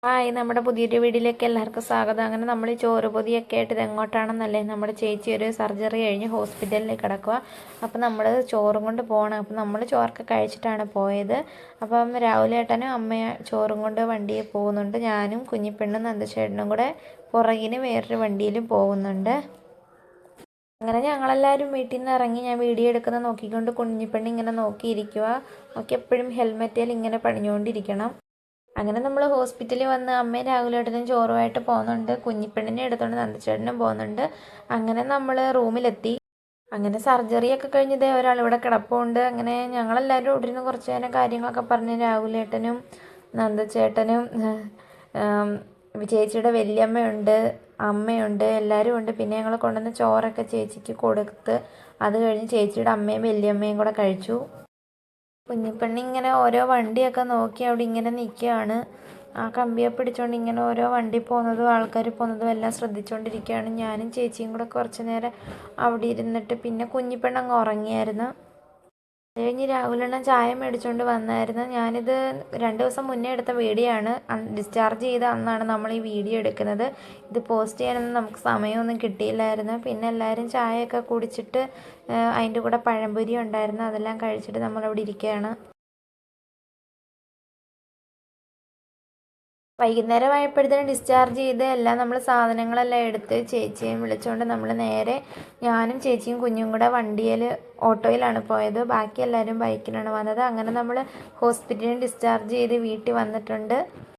Hi, നമ്മുടെ പുതിയൊരു വീഡിയോയിലേക്ക് എല്ലാവർക്കും സ്വാഗതം. അങ്ങനെ നമ്മൾ ഈ ചോറ് പൊതിയൊക്കെ ആയിട്ട് ഇത് എങ്ങോട്ടാണെന്നല്ലേ, നമ്മുടെ ചേച്ചി ഒരു സർജറി കഴിഞ്ഞ് ഹോസ്പിറ്റലിൽ കിടക്കുക. അപ്പോൾ നമ്മൾ ചോറും കൊണ്ട് പോകണം. അപ്പോൾ നമ്മൾ ചോറൊക്കെ കഴിച്ചിട്ടാണ് പോയത്. അപ്പം രാഹുലേട്ടനും അമ്മയും ചോറും കൊണ്ട് വണ്ടിയിൽ പോകുന്നുണ്ട്. ഞാനും കുഞ്ഞിപ്പെണ്ണും നന്ദചേട്ടനും കൂടെ പുറകിന് വേറൊരു വണ്ടിയിലും പോകുന്നുണ്ട്. അങ്ങനെ ഞങ്ങളെല്ലാവരും വീട്ടിൽ നിന്ന് ഇറങ്ങി. ഞാൻ വീഡിയോ എടുക്കുന്ന നോക്കിക്കൊണ്ട് കുഞ്ഞിപ്പെണ്ണി ഇങ്ങനെ നോക്കിയിരിക്കുക. നോക്കി എപ്പോഴും ഹെൽമെറ്റിൽ ഇങ്ങനെ പണിഞ്ഞുകൊണ്ടിരിക്കണം. അങ്ങനെ നമ്മൾ ഹോസ്പിറ്റലിൽ വന്ന് അമ്മയും രാഹുലേട്ടനും ചോറുമായിട്ട് പോകുന്നുണ്ട്. കുഞ്ഞിപ്പെണ്ണിനെ എടുത്തുകൊണ്ട് നന്ദച്ചേട്ടനും പോകുന്നുണ്ട്. അങ്ങനെ നമ്മൾ റൂമിലെത്തി. അങ്ങനെ സർജറിയൊക്കെ കഴിഞ്ഞതേ ഒരാളിവിടെ കിടപ്പുണ്ട്. അങ്ങനെ ഞങ്ങളെല്ലാവരും ഇവിടെ നിന്ന് കുറച്ച് നേരം കാര്യങ്ങളൊക്കെ പറഞ്ഞ് രാഹുലേട്ടനും നന്ദച്ചേട്ടനും ചേച്ചിയുടെ വല്യമ്മയുണ്ട്, അമ്മയുണ്ട്, എല്ലാവരും ഉണ്ട്. പിന്നെ ഞങ്ങൾ കൊണ്ടുവന്ന ചോറൊക്കെ ചേച്ചിക്ക് കൊടുത്ത് അത് കഴിഞ്ഞ് ചേച്ചിയുടെ അമ്മയും വല്യമ്മയും കൂടെ കഴിച്ചു. കുഞ്ഞിപ്പെണ്ണി ഇങ്ങനെ ഓരോ വണ്ടിയൊക്കെ നോക്കി അവിടെ ഇങ്ങനെ നിൽക്കുകയാണ്. ആ കമ്പിയെ പിടിച്ചുകൊണ്ട് ഇങ്ങനെ ഓരോ വണ്ടി പോകുന്നതും ആൾക്കാർ പോകുന്നതും എല്ലാം ശ്രദ്ധിച്ചുകൊണ്ടിരിക്കുകയാണ്. ഞാനും ചേച്ചിയും കൂടെ കുറച്ച് നേരം അവിടെ ഇരുന്നിട്ട് പിന്നെ കുഞ്ഞിപ്പെണ്ണ അങ്ങ് ഉറങ്ങിയായിരുന്നു. അത് കഴിഞ്ഞ് രാഹുലണ്ണൻ ചായ മേടിച്ചുകൊണ്ട് വന്നായിരുന്നു. ഞാനിത് 2 ദിവസം മുന്നേ എടുത്ത വീഡിയോ ആണ്. ഡിസ്ചാർജ് ചെയ്ത അന്നാണ് നമ്മൾ ഈ വീഡിയോ എടുക്കുന്നത്. ഇത് പോസ്റ്റ് ചെയ്യാനൊന്നും നമുക്ക് സമയമൊന്നും കിട്ടിയില്ലായിരുന്നു. പിന്നെ എല്ലാവരും ചായയൊക്കെ കുടിച്ചിട്ട് അതിൻ്റെ കൂടെ പഴംപൊരി ഉണ്ടായിരുന്നു. അതെല്ലാം കഴിച്ചിട്ട് നമ്മളവിടെ ഇരിക്കുകയാണ്. വൈകുന്നേരം ആയപ്പോഴത്തേനും ഡിസ്ചാർജ് ചെയ്ത് എല്ലാം നമ്മൾ സാധനങ്ങളെല്ലാം എടുത്ത് ചേച്ചിയും വിളിച്ചുകൊണ്ട് നമ്മൾ നേരെ ഞാനും ചേച്ചിയും കുഞ്ഞും കൂടെ ഓട്ടോയിലാണ് പോയത്. ബാക്കി എല്ലാവരും ബൈക്കിലാണ് വന്നത്. അങ്ങനെ നമ്മൾ ഹോസ്പിറ്റലിൽ ഡിസ്ചാർജ് ചെയ്ത് വീട്ടിൽ വന്നിട്ടുണ്ട്.